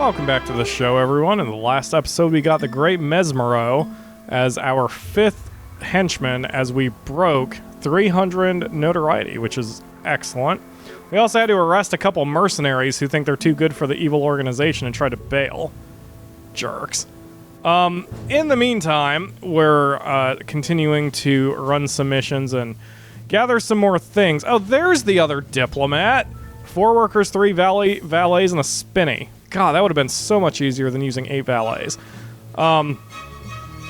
Welcome back to the show, everyone. In the last episode, we got the Great Mesmero as our 5th henchman as we broke 300 notoriety, which is excellent. We also had to arrest a couple mercenaries who think they're too good for the evil organization and try to bail. Jerks. In the meantime, we're continuing to run some missions and gather some more things. Oh, there's the other diplomat. 4 workers, 3 valets, and a spinny. God, that would have been so much easier than using 8 valets. I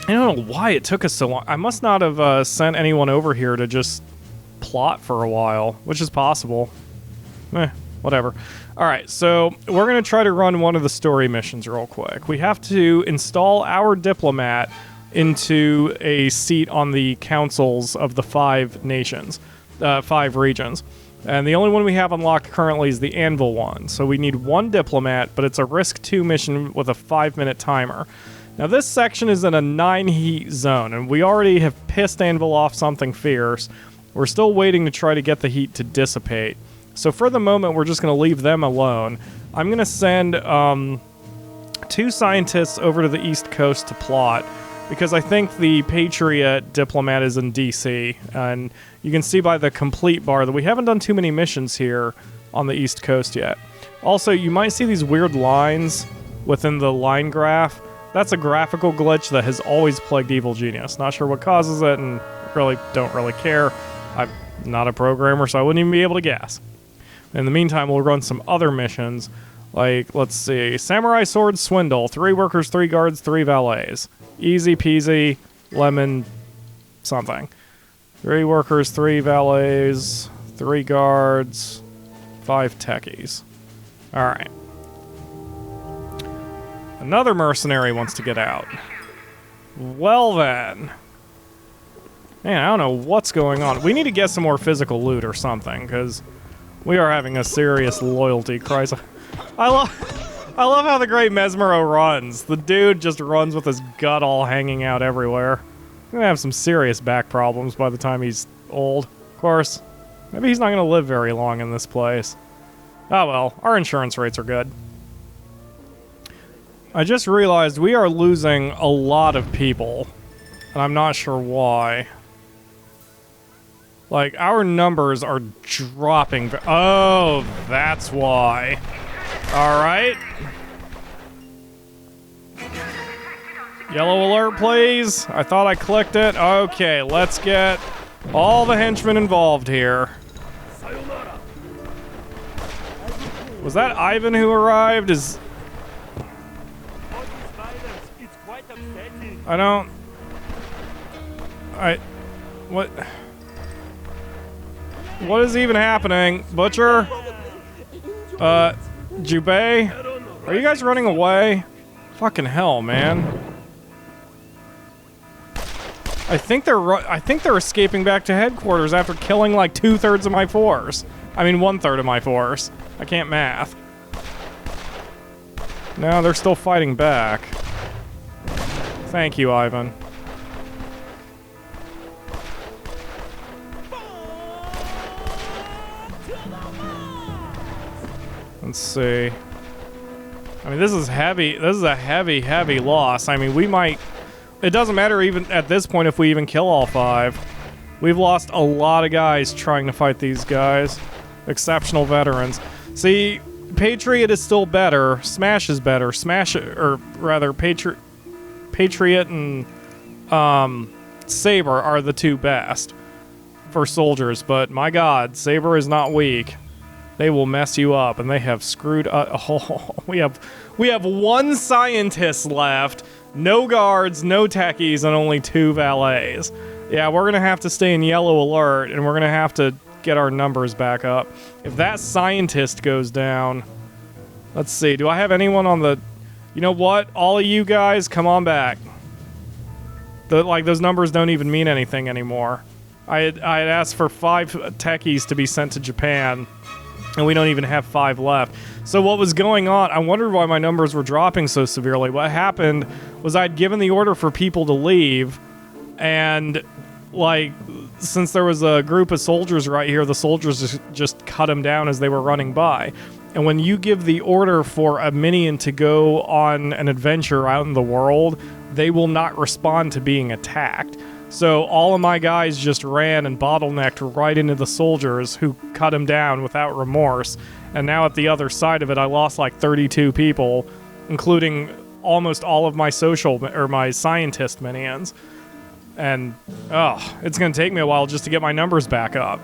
don't know why it took us so long. I must not have sent anyone over here to just plot for a while, which is possible. Whatever. Alright, so we're going to try to run one of the story missions real quick. We have to install our diplomat into a seat on the councils of the 5 nations, 5 regions. And the only one we have unlocked currently is the Anvil one. So we need 1 diplomat, but it's a risk 2 mission with a 5-minute timer. Now this section is in a 9 heat zone, and we already have pissed Anvil off something fierce. We're still waiting to try to get the heat to dissipate. So for the moment, we're just going to leave them alone. I'm going to send 2 scientists over to the East Coast to plot, because I think the Patriot diplomat is in DC, and you can see by the complete bar that we haven't done too many missions here on the East Coast yet. Also, you might see these weird lines within the line graph. That's a graphical glitch that has always plagued Evil Genius. Not sure what causes it, and really don't really care. I'm not a programmer, so I wouldn't even be able to guess. In the meantime, we'll run some other missions, like, let's see, Samurai Sword Swindle, 3 workers, 3 guards, 3 valets. Easy peasy, lemon something. 3 workers, 3 valets, 3 guards, 5 techies. Alright. Another mercenary wants to get out. Well then. Man, I don't know what's going on. We need to get some more physical loot or something, because we are having a serious loyalty crisis. I love how the Great Mesmero runs. The dude just runs with his gut all hanging out everywhere. He's gonna have some serious back problems by the time he's old. Of course, maybe he's not gonna live very long in this place. Oh well, our insurance rates are good. I just realized we are losing a lot of people, and I'm not sure why. Like, our numbers are dropping. Oh, that's why. Alright. Yellow alert, please. I thought I clicked it. Okay, let's get all the henchmen involved here. Was that Ivan who arrived? What is even happening? Butcher? Jubei? Are you guys running away? Fucking hell, man. I think they're escaping back to headquarters after killing like 2/3 of my force. I mean 1/3 of my force. I can't math. No, they're still fighting back. Thank you, Ivan. Let's see. I mean, this is heavy. This is a heavy loss. I mean, we might... It doesn't matter even at this point if we even kill all 5. We've lost a lot of guys trying to fight these guys. Exceptional veterans. See, Patriot is still better. Smash is better. Patriot and Saber are the 2 best for soldiers, but my god, Saber is not weak. They will mess you up, and they have screwed up. Oh, we have 1 scientist left, no guards, no techies, and only 2 valets. Yeah, we're gonna have to stay in yellow alert, and we're gonna have to get our numbers back up. If that scientist goes down, let's see. Do I have anyone on the? You know what? All of you guys, come on back. Those numbers don't even mean anything anymore. I had asked for 5 techies to be sent to Japan. And we don't even have 5 left. So what was going on? I wondered why my numbers were dropping so severely. What happened was I'd given the order for people to leave, and like, since there was a group of soldiers right here, the soldiers just cut them down as they were running by. And when you give the order for a minion to go on an adventure out in the world, they will not respond to being attacked. So all of my guys just ran and bottlenecked right into the soldiers who cut him down without remorse. And now at the other side of it, I lost like 32 people, including almost all of my my scientist minions. And, it's going to take me a while just to get my numbers back up.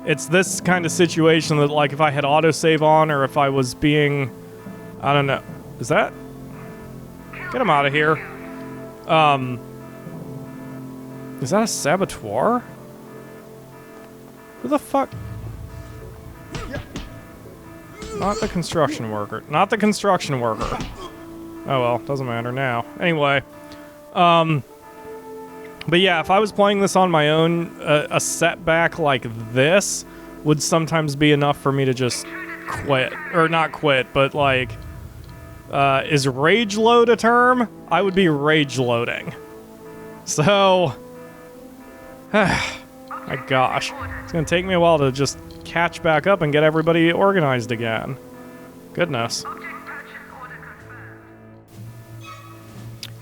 It's this kind of situation that, like, if I had autosave on or if I was being... I don't know. Is that... Get him out of here. Is that a saboteur? Who the fuck? Not the construction worker. Not the construction worker. Oh well, doesn't matter now. Anyway. But yeah, if I was playing this on my own, a setback like this would sometimes be enough for me to just quit. Or not quit, but like... is rage load a term? I would be rage loading. So... my gosh. It's gonna take me a while to just catch back up and get everybody organized again. Goodness.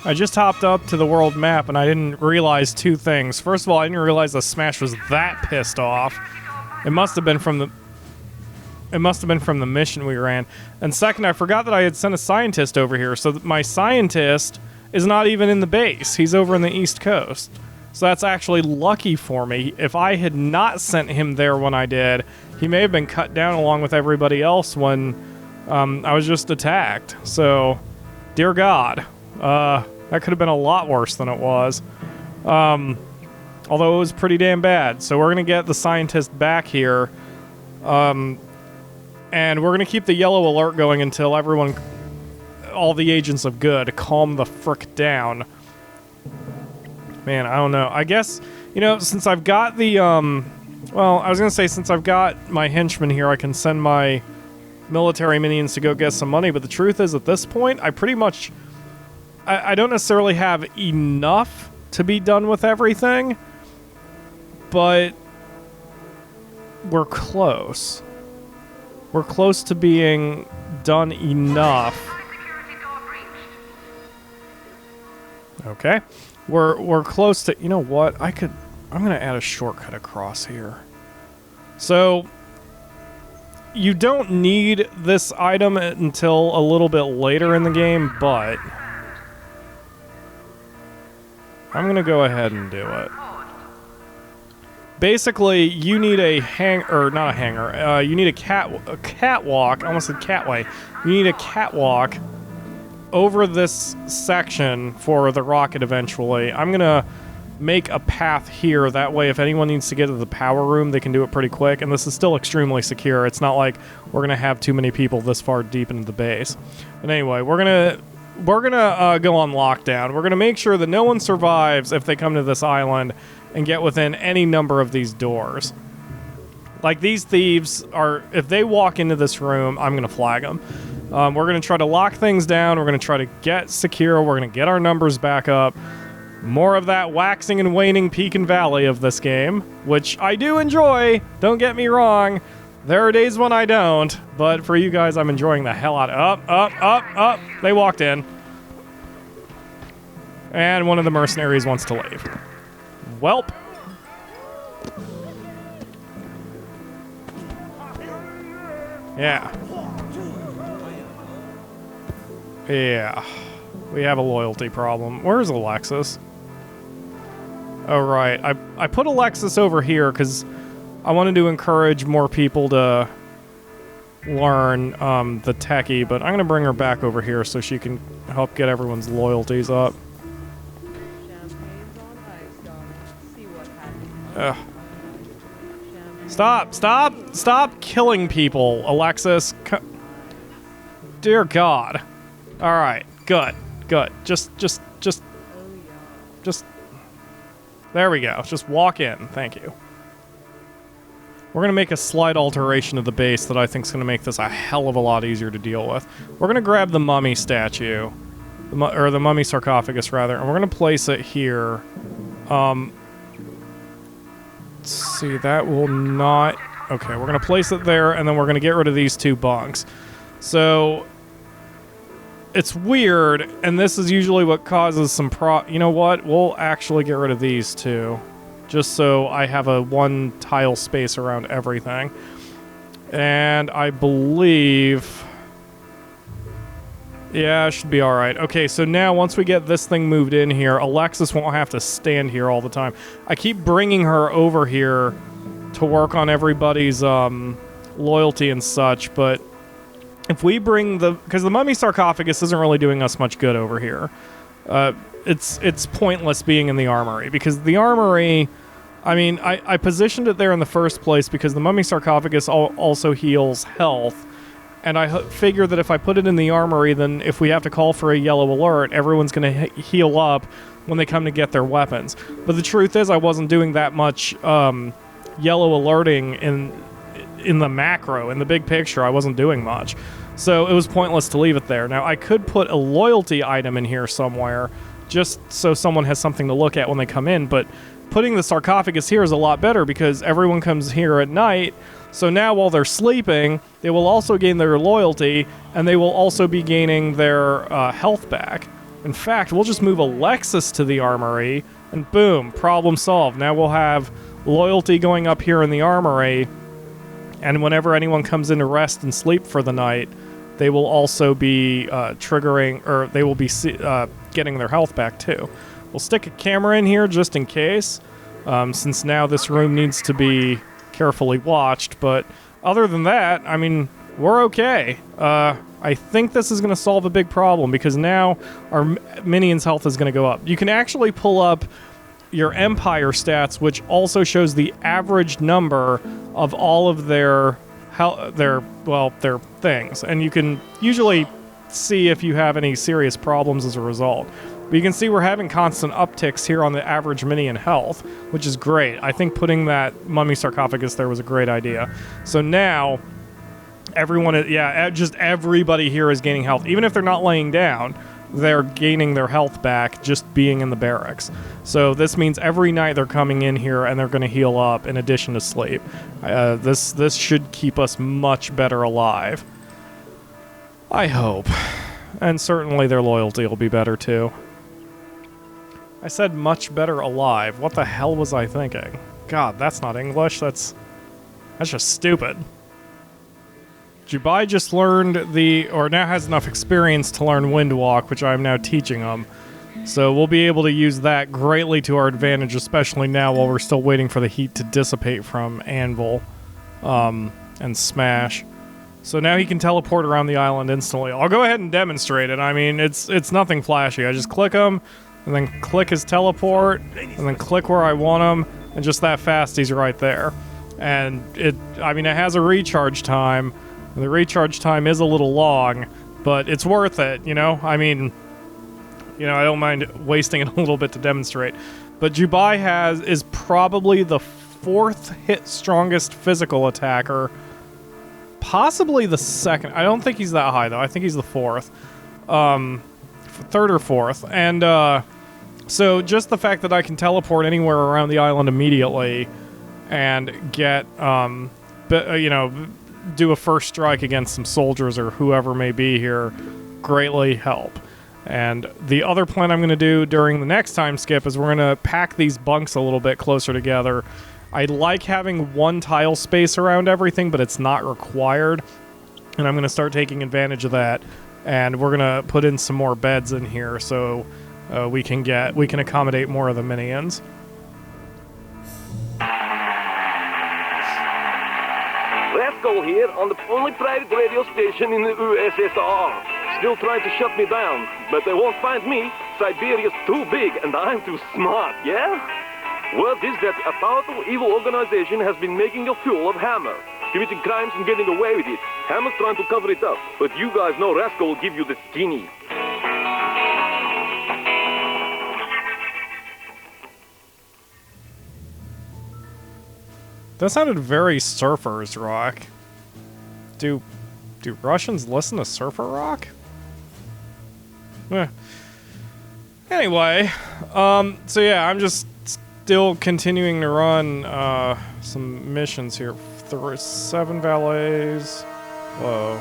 I just hopped up to the world map and I didn't realize two things. First of all, I didn't realize the Smash was that pissed off. It must have been from the mission we ran. And second, I forgot that I had sent a scientist over here, so that my scientist is not even in the base. He's over in the East Coast. So that's actually lucky for me. If I had not sent him there when I did, he may have been cut down along with everybody else when I was just attacked. So, dear God, that could have been a lot worse than it was. Although it was pretty damn bad. So we're going to get the scientist back here. And we're going to keep the yellow alert going until all the agents of good, calm the frick down. Man, I don't know. I guess, since I've got the, well, I was going to say since I've got my henchmen here, I can send my military minions to go get some money, but the truth is, at this point, I pretty much, I don't necessarily have enough to be done with everything, but we're close. We're close to being done enough. Okay. We're close to... You know what? I'm going to add a shortcut across here. So, you don't need this item until a little bit later in the game, but... I'm going to go ahead and do it. Basically, you need you need a catwalk. I almost said catway. You need a catwalk over this section for the rocket eventually. I'm gonna make a path here, that way if anyone needs to get to the power room, they can do it pretty quick, and this is still extremely secure. It's not like we're gonna have too many people this far deep into the base. But anyway, we're gonna go on lockdown. We're gonna make sure that no one survives if they come to this island and get within any number of these doors. Like, these thieves if they walk into this room, I'm gonna flag them. We're going to try to lock things down. We're going to try to get secure. We're going to get our numbers back up. More of that waxing and waning peak and valley of this game, which I do enjoy. Don't get me wrong. There are days when I don't, but for you guys, I'm enjoying the hell out of up. They walked in. And one of the mercenaries wants to leave. Welp. Yeah. Yeah, we have a loyalty problem. Where's Alexis? Oh, right. I put Alexis over here because I wanted to encourage more people to learn the techie, but I'm going to bring her back over here so she can help get everyone's loyalties up. Stop killing people, Alexis. Dear God. All right, good. Just, there we go. Just walk in. Thank you. We're going to make a slight alteration of the base that I think is going to make this a hell of a lot easier to deal with. We're going to grab the mummy statue, or the mummy sarcophagus, rather, and we're going to place it here. Let's see, that will not... Okay, we're going to place it there, and then we're going to get rid of these 2 bunks. So, it's weird, and this is usually what causes some You know what? We'll actually get rid of these 2, just so I have a 1 tile space around everything. And I believe... Yeah, it should be alright. Okay, so now once we get this thing moved in here, Alexis won't have to stand here all the time. I keep bringing her over here to work on everybody's loyalty and such, but if we bring the... Because the mummy sarcophagus isn't really doing us much good over here. It's pointless being in the armory, because the armory... I mean, I positioned it there in the first place because the mummy sarcophagus also heals health. And I figure that if I put it in the armory, then if we have to call for a yellow alert, everyone's going to heal up when they come to get their weapons. But the truth is, I wasn't doing that much yellow alerting in the macro, in the big picture. I wasn't doing much. So it was pointless to leave it there. Now, I could put a loyalty item in here somewhere, just so someone has something to look at when they come in, but putting the sarcophagus here is a lot better because everyone comes here at night. So now while they're sleeping, they will also gain their loyalty, and they will also be gaining their health back. In fact, we'll just move Alexis to the armory, and boom, problem solved. Now we'll have loyalty going up here in the armory, and whenever anyone comes in to rest and sleep for the night, they will also be triggering, or they will be getting their health back too. We'll stick a camera in here just in case, since now this room needs to be carefully watched, but other than that, I mean, we're okay. I think this is going to solve a big problem because now our minions' health is going to go up. You can actually pull up your Empire stats, which also shows the average number of all of their things, and you can usually see if you have any serious problems as a result. But you can see we're having constant upticks here on the average minion health, which is great. I think putting that mummy sarcophagus there was a great idea. So now, just everybody here is gaining health. Even if they're not laying down, they're gaining their health back just being in the barracks. So this means every night they're coming in here and they're going to heal up in addition to sleep. This should keep us much better alive. I hope. And certainly their loyalty will be better too. I said much better alive. What the hell was I thinking? God, that's not English. That's just stupid. Jubai just learned or now has enough experience to learn Windwalk, which I'm now teaching him. So we'll be able to use that greatly to our advantage, especially now while we're still waiting for the heat to dissipate from Anvil and Smash. So now he can teleport around the island instantly. I'll go ahead and demonstrate it. I mean, it's nothing flashy. I just click him, and then click his teleport, and then click where I want him, and just that fast he's right there. And it has a recharge time. The recharge time is a little long, but it's worth it, you know? I mean, you know, I don't mind wasting it a little bit to demonstrate. But Jubai is probably the 4th hit strongest physical attacker. Possibly the 2nd. I don't think he's that high, though. I think he's the 4th. 3rd or 4th. And so just the fact that I can teleport anywhere around the island immediately and get, do a first strike against some soldiers or whoever may be here greatly help. And the other plan I'm going to do during the next time skip is we're going to pack these bunks a little bit closer together. I like having one tile space around everything, but it's not required. And I'm going to start taking advantage of that. And we're going to put in some more beds in here so we can accommodate more of the minions. Rascal here on the only private radio station in the USSR. Still trying to shut me down, but they won't find me. Siberia's too big and I'm too smart, yeah? Word is that a powerful evil organization has been making a fuel of Hammer, committing crimes and getting away with it. Hammer's trying to cover it up, but you guys know Rascal will give you the skinny. That sounded very Surfers Rock. Do Russians listen to Surfer Rock? Anyway, so yeah, I'm just still continuing to run some missions here. 7 valets. Whoa.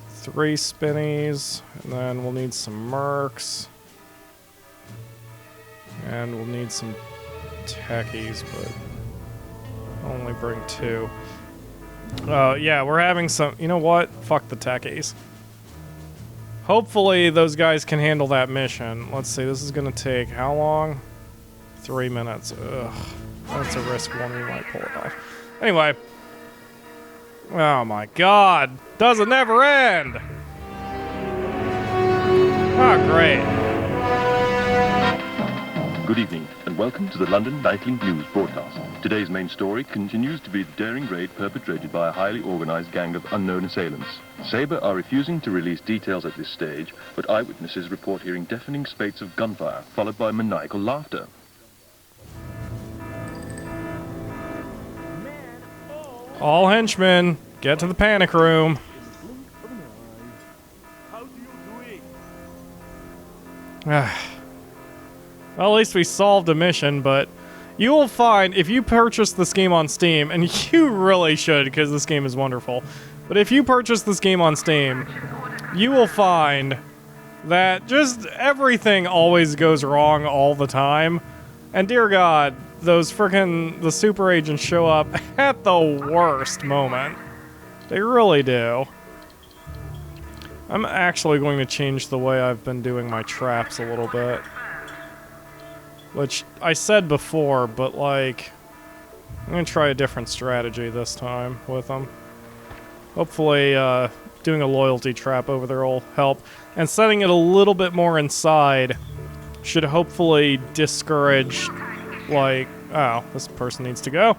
3 spinnies, and then we'll need some mercs. And we'll need some techies, but I'll only bring 2. Yeah, we're having some... You know what? Fuck the techies. Hopefully those guys can handle that mission. Let's see, this is gonna take how long? 3 minutes. Ugh. That's a risk one, we might pull it off. Anyway. Oh my god! Doesn't never end! Ah, great. Good evening, and welcome to the London Nightly News broadcast. Today's main story continues to be the daring raid perpetrated by a highly organized gang of unknown assailants. Sabre are refusing to release details at this stage, but eyewitnesses report hearing deafening spates of gunfire, followed by maniacal laughter. All henchmen, get to the panic room. Well, at least we solved a mission, but you will find, if you purchase this game on Steam, and you really should, because this game is wonderful, but if you purchase this game on Steam, you will find that just everything always goes wrong all the time. And dear God, those the super agents show up at the worst moment. They really do. I'm actually going to change the way I've been doing my traps a little bit. Which I said before, but like, I'm going to try a different strategy this time with them. Hopefully, doing a loyalty trap over there will help. And setting it a little bit more inside should hopefully discourage, like, oh, this person needs to go.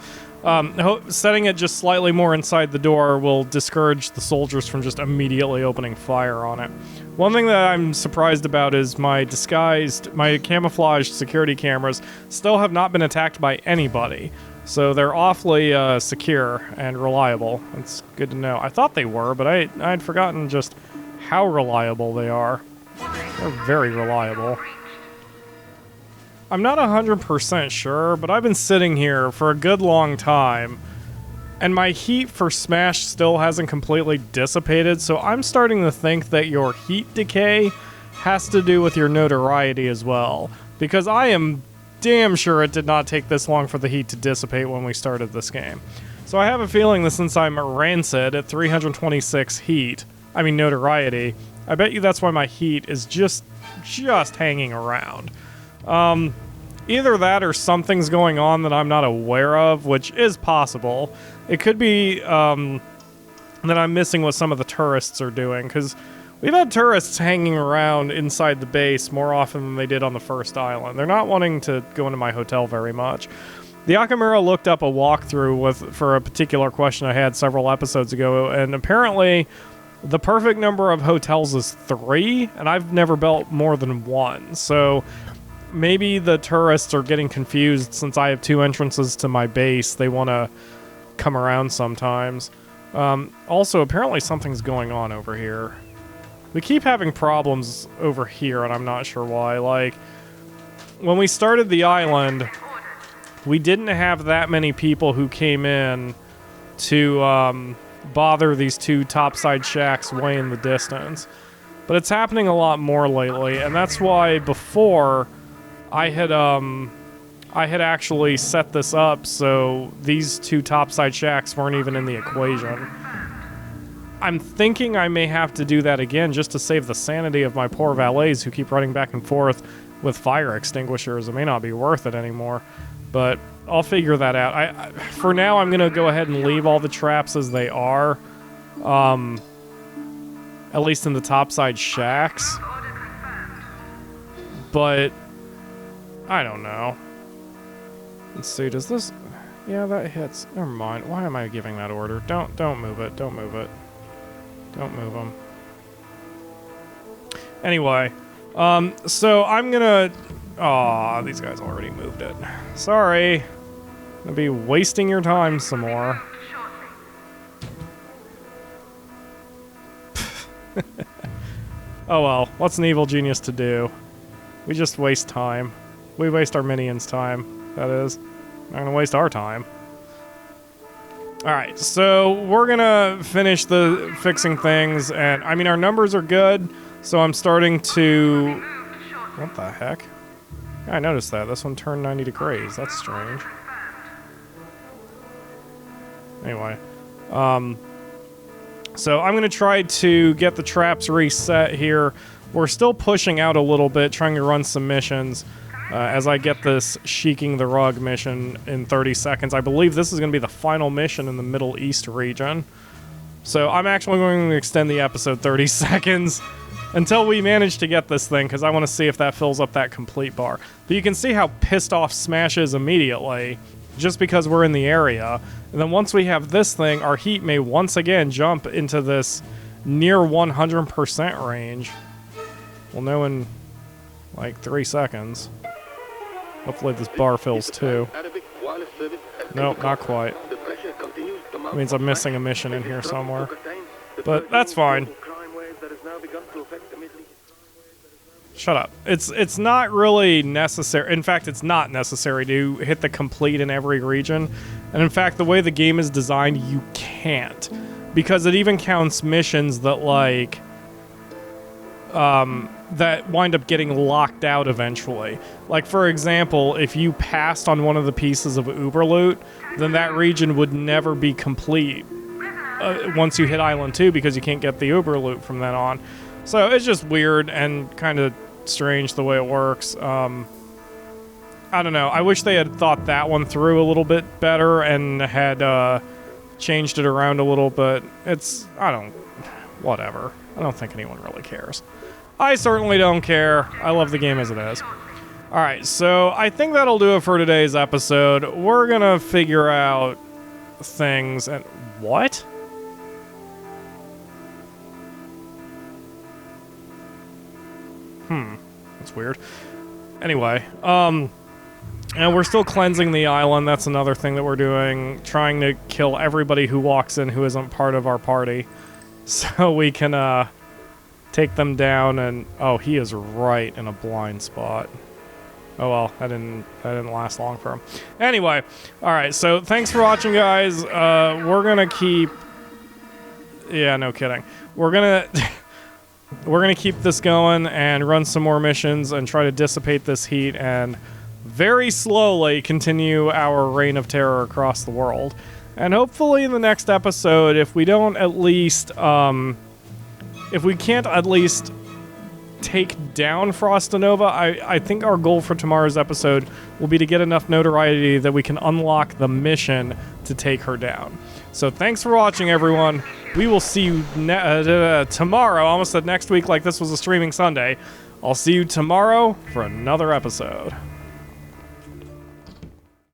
Setting it just slightly more inside the door will discourage the soldiers from just immediately opening fire on it. One thing that I'm surprised about is my camouflaged security cameras still have not been attacked by anybody. So they're awfully secure and reliable. It's good to know. I thought they were, but I'd forgotten just how reliable they are. They're very reliable. I'm not 100% sure, but I've been sitting here for a good long time, and my heat for Smash still hasn't completely dissipated, so I'm starting to think that your heat decay has to do with your notoriety as well, because I am damn sure it did not take this long for the heat to dissipate when we started this game. So I have a feeling that since I'm rancid at 326 notoriety, I bet you that's why my heat is just hanging around. Either that or something's going on that I'm not aware of, which is possible. It could be that I'm missing what some of the tourists are doing, because we've had tourists hanging around inside the base more often than they did on the first island. They're not wanting to go into my hotel very much. The Akamura looked up a walkthrough for a particular question I had several episodes ago, and apparently the perfect number of hotels is 3, and I've never built more than 1, so maybe the tourists are getting confused since I have 2 entrances to my base. They want to come around sometimes. Also, apparently something's going on over here. We keep having problems over here, and I'm not sure why. Like, when we started the island, we didn't have that many people who came in to bother these 2 topside shacks way in the distance. But it's happening a lot more lately, and that's why before I had actually set this up so these 2 topside shacks weren't even in the equation. I'm thinking I may have to do that again just to save the sanity of my poor valets who keep running back and forth with fire extinguishers. It may not be worth it anymore, but I'll figure that out. For now, I'm going to go ahead and leave all the traps as they are, at least in the topside shacks. But I don't know. Let's see, does this... Yeah, that hits. Never mind. Why am I giving that order? Don't move it. Don't move it. Don't move them. Anyway, so I'm gonna... Aw, these guys already moved it. Sorry. I'll be wasting your time some more. Oh well, what's an evil genius to do? We just waste time. We waste our minions' time, that is. Not gonna waste our time. All right, so we're gonna finish the fixing things, and I mean our numbers are good, so I'm starting to. What the heck? Yeah, I noticed that. This one turned 90 degrees. That's strange. Anyway, so I'm gonna try to get the traps reset here. We're still pushing out a little bit, trying to run some missions. As I get this Sheeking the Rug mission in 30 seconds. I believe this is going to be the final mission in the Middle East region. So I'm actually going to extend the episode 30 seconds until we manage to get this thing, because I want to see if that fills up that complete bar. But you can see how pissed off Smash is immediately, just because we're in the area. And then once we have this thing, our heat may once again jump into this near 100% range. We'll know in like 3 seconds. Hopefully this bar fills too. Nope, not quite. That means I'm missing a mission in here somewhere. But that's fine. Shut up. It's not really necessary. In fact, it's not necessary to hit the complete in every region. And in fact, the way the game is designed, you can't. Because it even counts missions that, like, that wind up getting locked out eventually. Like, for example, if you passed on one of the pieces of Uber loot, then that region would never be complete once you hit Island 2, because you can't get the Uber loot from then on. So it's just weird and kind of strange the way it works. I don't know. I wish they had thought that one through a little bit better and had changed it around a little, but it's... whatever. I don't think anyone really cares. I certainly don't care. I love the game as it is. Alright, so I think that'll do it for today's episode. We're gonna figure out things and... What? That's weird. Anyway, and we're still cleansing the island. That's another thing that we're doing. Trying to kill everybody who walks in who isn't part of our party. So we can, take them down and... Oh, he is right in a blind spot. Oh well, that didn't last long for him. Anyway, alright, so thanks for watching, guys. We're gonna keep... Yeah, no kidding. We're gonna keep this going and run some more missions and try to dissipate this heat and very slowly continue our reign of terror across the world. And hopefully in the next episode, if we don't at least... if we can't at least take down Frostinova, I think our goal for tomorrow's episode will be to get enough notoriety that we can unlock the mission to take her down. So thanks for watching, everyone. We will see you tomorrow. I almost said next week like this was a streaming Sunday. I'll see you tomorrow for another episode.